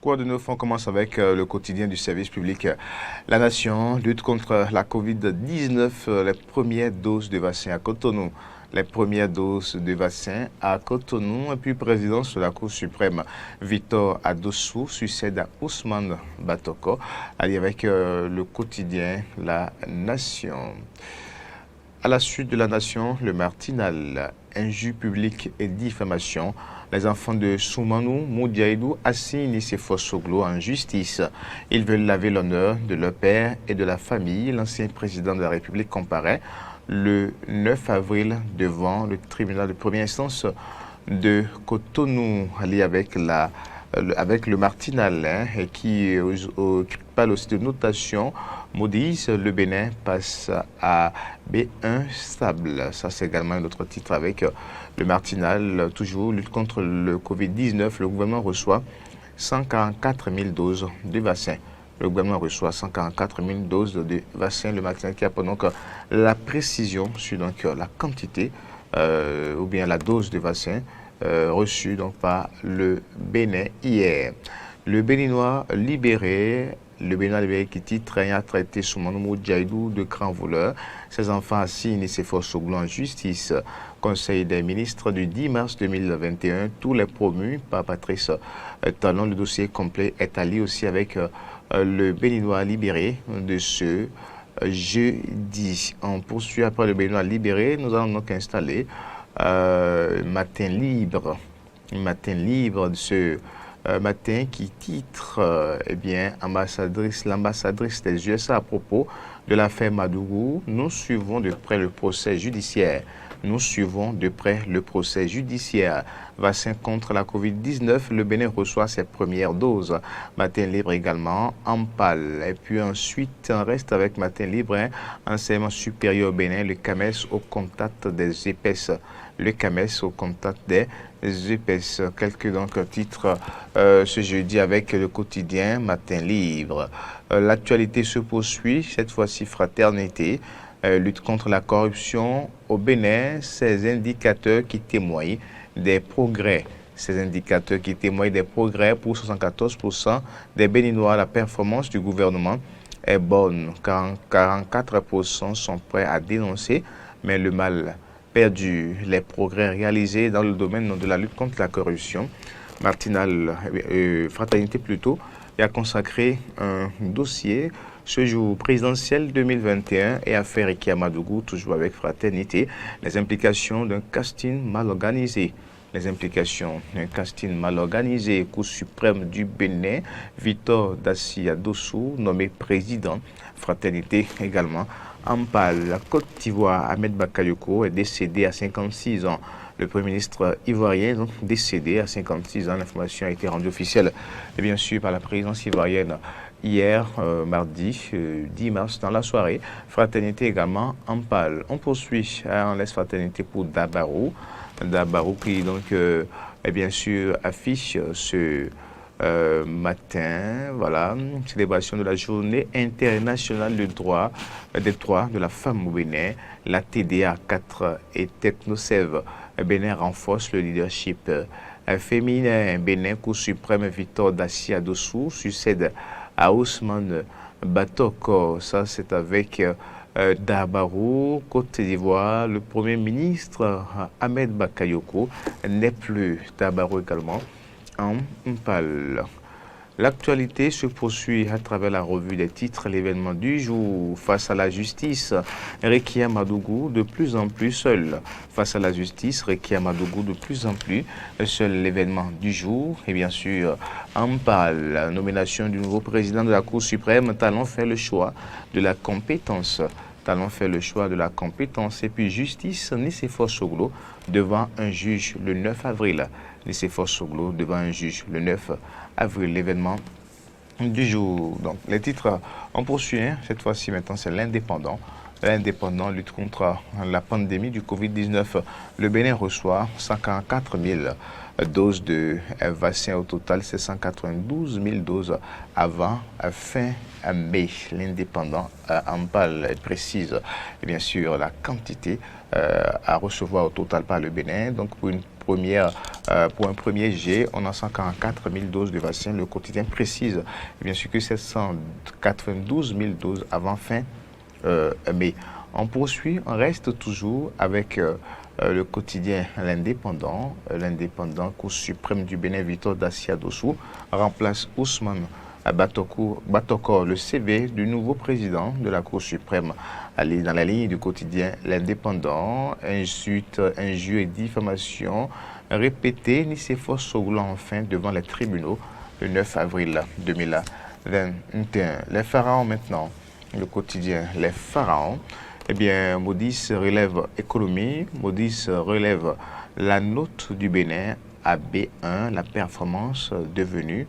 Quoi de neuf? On commence avec le quotidien du service public. La nation lutte contre la Covid-19, les premières doses de vaccin à Cotonou. Les premières doses de vaccin à Cotonou. Et puis, présidence de la Cour suprême, Victor Adossou, succède à Ousmane Batoko. Allez avec le quotidien La Nation. À la suite de La Nation, le Martinal, injure publique et diffamation. Les enfants de Soumanou Moudiaïdou assignent Soglo en justice. Ils veulent laver l'honneur de leur père et de la famille. L'ancien président de la République comparaît le 9 avril devant le tribunal de première instance de Cotonou, allié avec le Martinal, et qui parle aussi de notation. Maudisse, le Bénin passe à B1 stable. Ça, c'est également un autre titre avec le Martinal. Toujours lutte contre le Covid-19. Le gouvernement reçoit 144 000 doses de vaccins. Le gouvernement reçoit 144 000 doses de vaccins. Le Martinal qui apporte donc la précision sur donc, la quantité ou bien la dose de vaccins reçue donc, par le Bénin hier. Le Béninois libéré. Le Bénin libéré qui titre a traité Soumanou Moudiaïdou de grand voleur. Ses enfants assignent Soglo en justice. Conseil des ministres du 10 mars 2021. Tous les promus par Patrice Talon. Le dossier complet est allié aussi avec le Béninois libéré de ce jeudi. On poursuit après le Béninois libéré. Nous allons donc installer Matin libre. Matin libre de ce matin qui titre l'ambassadrice des USA à propos de l'affaire Madougou. Nous suivons de près le procès judiciaire. Nous suivons de près le procès judiciaire. Vaccin contre la Covid-19, le Bénin reçoit ses premières doses. Matin libre également, en pâle. Et puis ensuite, on reste avec Matin libre, enseignement supérieur au Bénin, le CAMES au contact des épaisses. Le CAMES au contact des épaisses. Quelques donc titres ce jeudi avec le quotidien Matin libre. L'actualité se poursuit, cette fois-ci fraternité. Lutte contre la corruption au Bénin, ces indicateurs qui témoignent des progrès. Ces indicateurs qui témoignent des progrès pour 74% des Béninois. La performance du gouvernement est bonne. 44% sont prêts à dénoncer, mais le mal perdu. Les progrès réalisés dans le domaine de la lutte contre la corruption. Martinal, fraternité plutôt, a consacré un dossier ce jour présidentiel 2021 et affaire Rekia Madougou, toujours avec fraternité, les implications d'un casting mal organisé. Les implications d'un casting mal organisé, Cour suprême du Bénin, Victor Dassi Adossou, nommé président, fraternité également. En pâle, la Côte d'Ivoire, Ahmed Bakayoko est décédé à 56 ans. Le Premier ministre ivoirien donc décédé à 56 ans. L'information a été rendue officielle, et bien sûr, par la présidence ivoirienne hier, mardi 10 mars, dans la soirée. Fraternité également en pâle. On poursuit, on laisse fraternité pour Dabarou. Dabarou qui donc, bien sûr, affiche ce matin, voilà, célébration de la journée internationale des droits de la femme au Bénin. La TDA 4 et Technosève Bénin renforce le leadership féminin. Bénin, Cour suprême, Victor Dassi Adossou succède à Ousmane Batoko. Ça, c'est avec Dabarou, Côte d'Ivoire. Le Premier ministre Ahmed Bakayoko n'est plus. Dabarou également en pâle. L'actualité se poursuit à travers la revue des titres. L'événement du jour face à la justice, Rekia Madougou de plus en plus seul. Face à la justice, Rekia Madougou de plus en plus seul. L'événement du jour et bien sûr en pâle. La nomination du nouveau président de la Cour suprême. Talon fait le choix de la compétence. Talon fait le choix de la compétence. Et puis justice, Nicéphore Soglo devant un juge le 9 avril. Nicéphore Soglo devant un juge le 9 avril, l'événement du jour. Donc les titres, on poursuit, cette fois-ci maintenant c'est l'indépendant. L'indépendant lutte contre la pandémie du Covid-19. Le Bénin reçoit 144 000 doses de vaccins. Au total, c'est 192 000 doses avant fin mai. L'indépendant en parle, précise et bien sûr la quantité à recevoir au total par le Bénin. Donc pour une pour un premier jet, on a 144 000 doses de vaccin. Le quotidien précise bien sûr que 792 000 doses avant fin mai. On poursuit, on reste toujours avec le quotidien L'Indépendant. L'Indépendant, Cour suprême du Bénin, Victor Dassia Dossou, remplace Ousmane Batokor, le CV du nouveau président de la Cour suprême. Allez dans la ligne du quotidien L'Indépendant, insultes, injures et diffamations répétées, Nicéphore Soglo enfin devant les tribunaux le 9 avril 2021. Les pharaons maintenant, le quotidien Les Pharaons. Eh bien, Moody's relève économie, Moody's relève la note du Bénin à B1, la performance devenue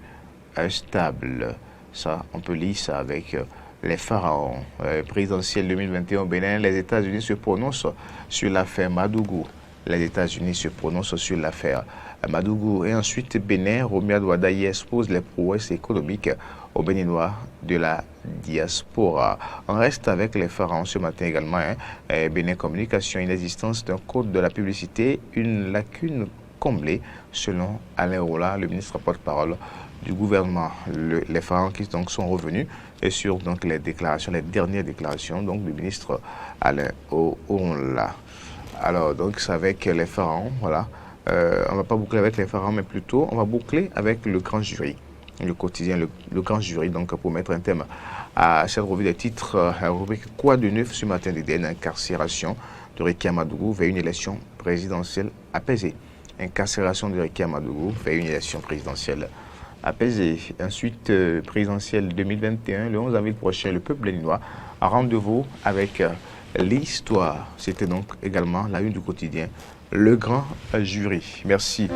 stable. Ça, on peut lire ça avec les pharaons. Présidentielle 2021 au Bénin, les États-Unis se prononcent sur l'affaire Madougou. Les États-Unis se prononcent sur l'affaire Madougou. Et ensuite, Bénin, Romy Adouada y expose les prouesses économiques aux Béninois de la diaspora. On reste avec les pharaons ce matin également. Bénin Communication, inexistence d'un code de la publicité, une lacune comblée, selon Alain Rolla, le ministre porte-parole du gouvernement. Les pharaons qui donc sont revenus et sur donc les dernières déclarations donc du ministre Alain Rolla. Alors donc c'est avec les pharaons, voilà. On va pas boucler avec les pharaons, mais plutôt on va boucler avec le grand jury. Le quotidien, le grand jury, donc pour mettre un thème à cette revue des titres, la rubrique Quoi de neuf ce matin d'Éden, incarcération de Ricky Amadougou vers une élection présidentielle apaisée. Incarcération de Ricky Amadougou vers une élection présidentielle apaisée. Ensuite, présidentielle 2021, le 11 avril prochain, le peuple béninois a rendez-vous avec l'histoire. C'était donc également la une du quotidien, le grand jury. Merci.